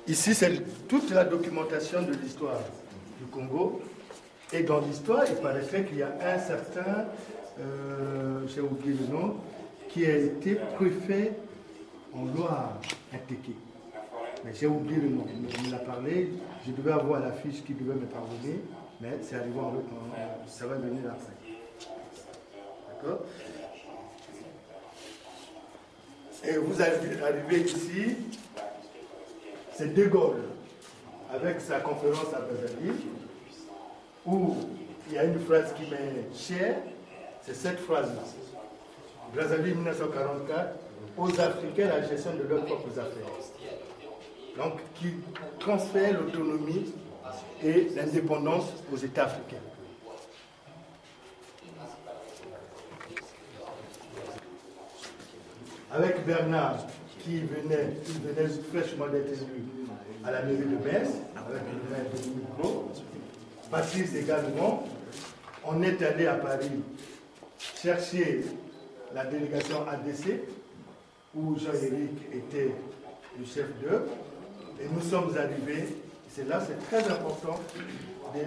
Ici, c'est toute la documentation de l'histoire du Congo. Et dans l'histoire, il paraîtrait qu'il y a un certain, j'ai oublié le nom, qui a été préfet en Loire, à Téké. Mais j'ai oublié le nom. Il m'a parlé, je devais avoir la fiche qui devait me parvenir, mais c'est arrivé ça va venir après. D'accord? Et vous arrivez ici, c'est De Gaulle, avec sa conférence à Brazzaville, où il y a une phrase qui m'est chère, c'est cette phrase-là. Brazzaville 1944, aux Africains la gestion de leurs propres affaires. Donc, qui transfère l'autonomie et l'indépendance aux États africains. Avec Bernard, qui venait fraîchement d'être élu à la mairie de Metz, avec le maire de Micro, Patrice également, on est allé à Paris chercher la délégation ADC, où Jean-Éric était le chef d'œuvre, et nous sommes arrivés, c'est là, c'est très important de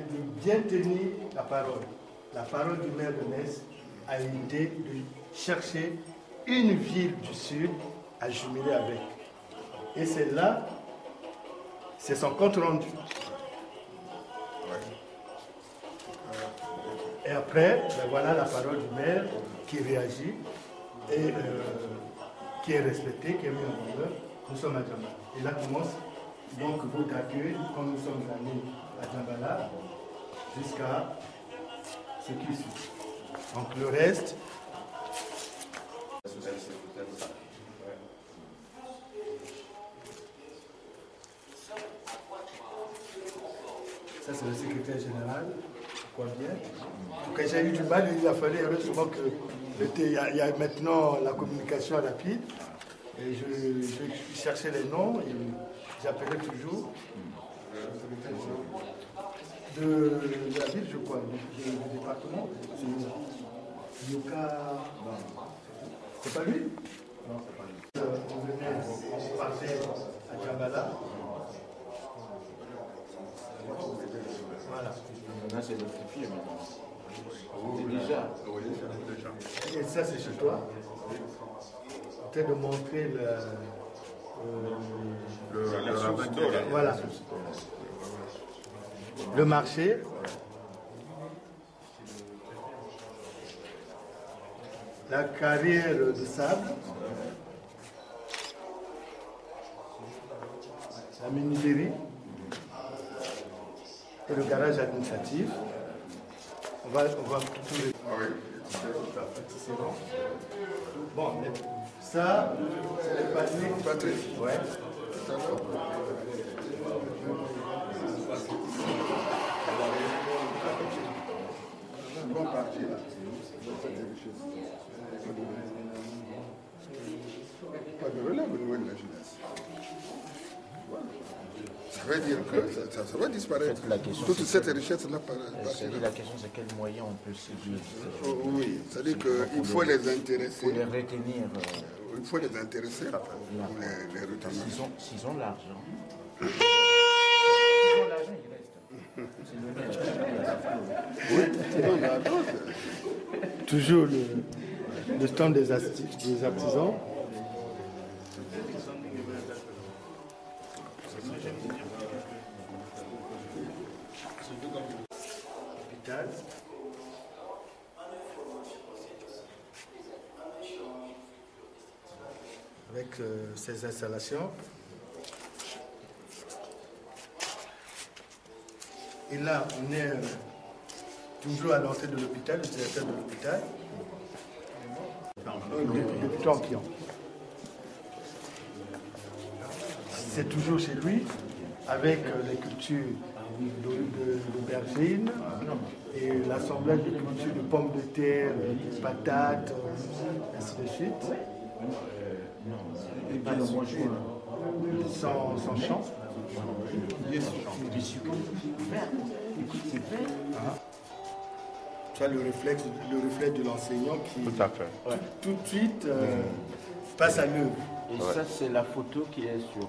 bien tenir la parole. La parole du maire de Metz a été de chercher une ville du Sud à jumeler avec. Et c'est là, c'est son compte rendu. Et après, ben voilà la parole du maire qui réagit et qui est respectée, qui est mise en valeur. Nous sommes à Djambala. Et là commence donc votre accueil, quand nous sommes allés à Djambala, jusqu'à ce qui suit. Donc le reste. Ça, c'est le secrétaire général. Quoi bien. Quand j'ai eu du mal, il a fallu heureusement qu'il y a maintenant la communication rapide. Et je cherchais les noms et j'appelais toujours de la ville, je crois, du département. C'est Yoka. C'est pas lui? Non, c'est pas lui. On partait à Djambala. Voilà. Là, c'est notre fille maintenant. Déjà. Et ça, c'est chez toi. Peut-être de montrer voilà. Le marché. La carrière de sable. La menuiserie. Et le garage administratif. On va tout les... C'est bon. Bon, mais ça, c'est le panier. Patrick. Ouais. Bon parti là. Pas de relève au niveau de la jeunesse. Ça veut dire que ça va disparaître. Toute cette richesse-là La question, c'est quels moyens on peut séduire. Oui, c'est-à-dire qu'il faut les intéresser. Pour les retenir. Il faut les intéresser pour les retenir. S'ils ont l'argent. Toujours le stand des artisans. Avec ces installations. Et là, on est toujours à l'entrée de l'hôpital, le directeur de l'hôpital. Depuis Tampion. C'est toujours chez lui, avec les cultures d'aubergines et l'assemblage de cultures de pommes de terre, de patates, ainsi de suite. Sans champ. Tu as le reflet de l'enseignant qui Tout à fait. Tout de suite passe à l'œuvre. Et ça, c'est la photo qui est sur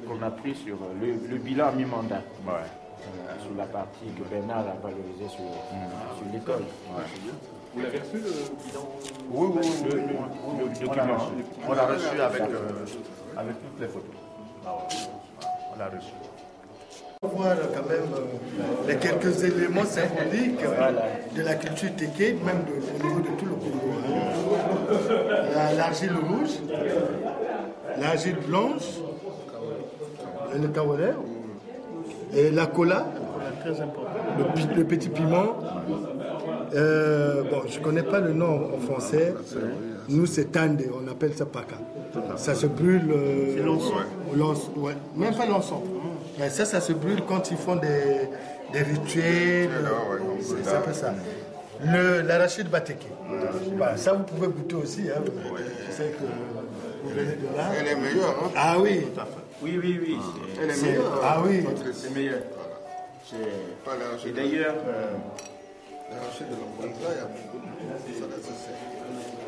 qu'on a pris sur le bilan mi-mandat. Sur la partie que Bernard a valorisée sur l'école. Vous l'avez reçu le bilan? Oui, le document. On l'a reçu avec toutes les photos. On l'a reçu. On va voir quand même les quelques éléments symboliques de la culture téké, même au niveau de tout le Congo. L'argile rouge, l'argile blanche, le kaolé, et la cola, le petit piment. Bon, je ne connais pas le nom en français. Nous, c'est tande, on appelle ça paka. Ça se brûle. C'est l'encens. Ouais. Même pas l'encens. Mais ça se brûle quand ils font des rituels. C'est un peu ça. L'arachide batéké. Voilà, ça, vous pouvez goûter aussi. Hein. Je sais que vous venez de là. Elle est meilleure, hein? Ah oui. Oui. Elle est meilleure. Ah oui. C'est meilleur. Et d'ailleurs, l'arachide de l'Angola, il y a beaucoup de...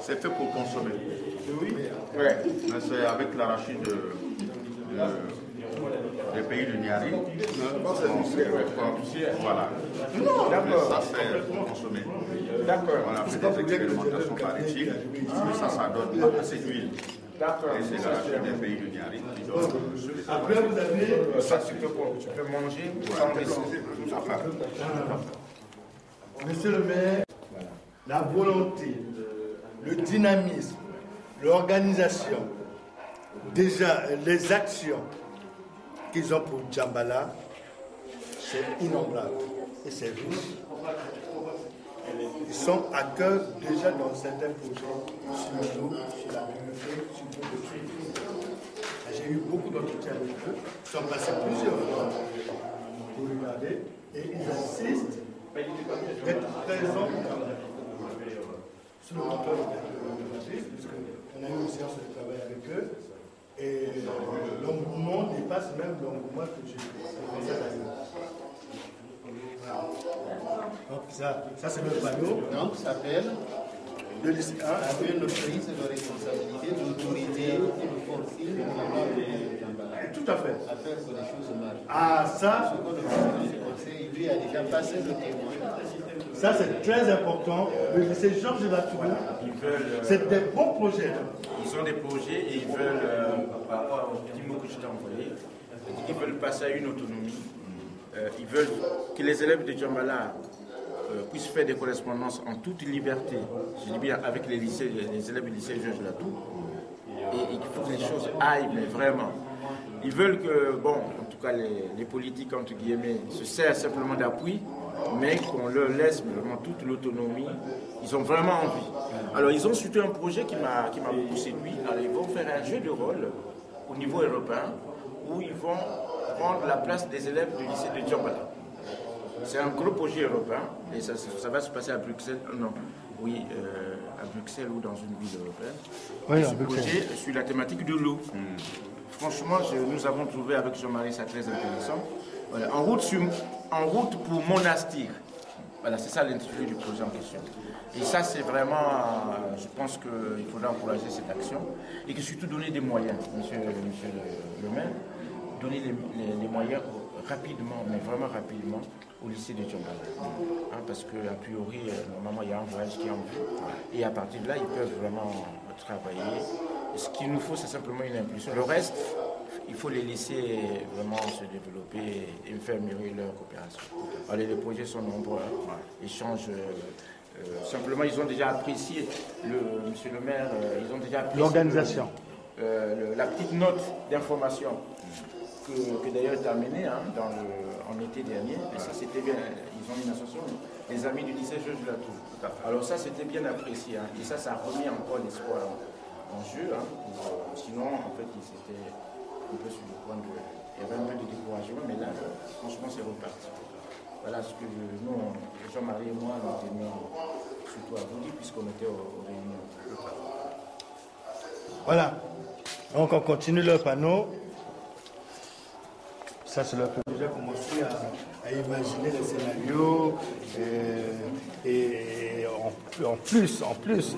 C'est fait pour consommer. oui. Ouais. Mais c'est avec l'arachide des pays du Niari. Voilà. D'accord. Ça, c'est pour consommer. D'accord. On a fait des expérimentations par éthique. Ça donne assez d'huile. D'accord. Et c'est l'arachide des pays du Niari. Après, vous avez... Ça, tu peux manger sans risque. Monsieur le maire, la volonté, le dynamisme, l'organisation, déjà les actions qu'ils ont pour Djambala, c'est innombrable et c'est riche. Ils sont à cœur déjà dans certains projets sur l'eau, sur la bibliothèque, sur beaucoup de choses. J'ai eu beaucoup d'entretiens avec eux, ils sont passés plusieurs fois pour regarder et ils insistent d'être présents sur le contrôle de l'entreprise, puisqu'on a eu une séance de travail avec eux, et l'engouement dépasse même l'engouement que j'ai pensé d'ailleurs. Donc ça c'est le panneau. Donc ça s'appelle le lycée 1. avec une prise de responsabilité, d'autorité, de force, Tout à fait. à faire que les choses marchent. Ah ça, Ce que le conseil, lui, a déjà passé le témoin. ça c'est très important. Le lycée Georges Latour, c'est des bons projets. Ils ont des projets et ils veulent, par rapport au petit mot que je t'ai envoyé, ils veulent passer à une autonomie. Ils veulent que les élèves de Djambala puissent faire des correspondances en toute liberté, je dis bien avec les élèves du lycée Georges Latour. Et il faut que les choses aillent, mais vraiment. Ils veulent que, bon, en tout cas les politiques, entre guillemets, se servent simplement d'appui, mais qu'on leur laisse vraiment toute l'autonomie. Ils ont vraiment envie. Alors, ils ont surtout un projet qui m'a beaucoup séduit. Alors, ils vont faire un jeu de rôle au niveau européen où ils vont prendre la place des élèves du lycée de Djambala. C'est un gros projet européen et ça va se passer à Bruxelles. Non, oui, à Bruxelles ou dans une ville européenne. Oui, Ce projet sur la thématique de l'eau. Franchement, nous avons trouvé avec Jean-Marie ça très intéressant. Voilà, en route pour Monastir. Voilà, c'est ça l'intitulé du projet en question. Et ça, c'est vraiment, je pense qu'il faudra encourager cette action et que surtout donner des moyens, monsieur le maire, donner les moyens rapidement, mais vraiment rapidement, au lycée de Djambala. Parce qu'a priori, normalement, il y a un voyage qui est en vue. Et à partir de là, ils peuvent vraiment travailler. Ce qu'il nous faut, c'est simplement une impulsion. Le reste, il faut les laisser vraiment se développer et faire mûrir leur coopération. Alors, les projets sont nombreux. Échanges. Simplement, ils ont déjà apprécié, monsieur le maire, ils ont déjà apprécié l'organisation. La petite note d'information que d'ailleurs est amenée en été dernier. Et ça, c'était bien. Ils ont une association, les amis du lycée Georges Latour. Alors ça, c'était bien apprécié. Et ça a remis encore l'espoir en jeu. Sinon, en fait, ils étaient un peu sur le point de... Il y avait un peu de découragement, mais là, franchement, c'est reparti. Voilà ce que nous, Jean-Marie et moi, nous tenions surtout à vous dire, puisqu'on était aux réunions. Voilà. Donc on continue le panneau. Ça, c'est le peu. Déjà commencé à imaginer les scénarios. Et en plus,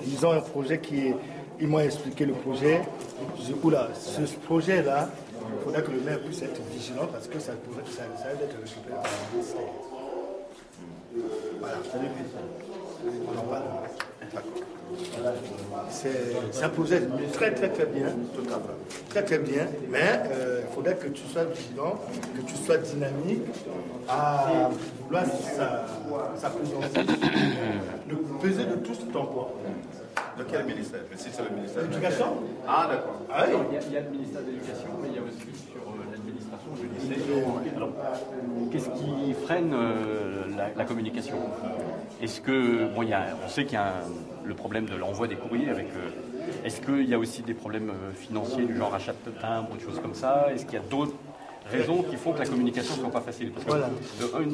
ils ont un projet qui est... Ils m'ont expliqué le projet. Je dis, oula, ce projet-là, il faudrait que le maire puisse être vigilant parce que ça aide d'être récupéré par le ministère. Voilà. On en parle. Ça posait très bien, très bien, mais il faudrait que tu sois vigilant, que tu sois dynamique à vouloir s'appesantir le peser de tout ton poids. De quel ministère? Mais si c'est le ministère de L'éducation. Ah, d'accord. Ah oui. Il y a le ministère de l'Éducation, mais il y a aussi sur l'administration du lycée. Alors, qu'est-ce qui freine la communication? Est-ce que, bon, on sait qu'il y a le problème de l'envoi des courriers avec. Est-ce qu'il y a aussi des problèmes financiers du genre achat de timbres ou des choses comme ça? Est-ce qu'il y a d'autres raisons qui font que la communication ne soit pas facile? Parce que voilà. Un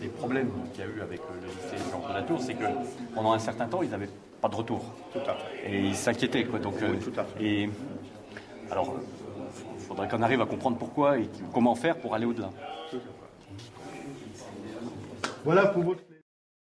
des problèmes qu'il y a eu avec le lycée Jean de la Tour, c'est que pendant un certain temps, ils n'avaient pas de retour. Tout à fait. Et ils s'inquiétaient, quoi. Donc, oui, tout à fait. Et alors, il faudrait qu'on arrive à comprendre pourquoi et comment faire pour aller au-delà. Voilà pour votre...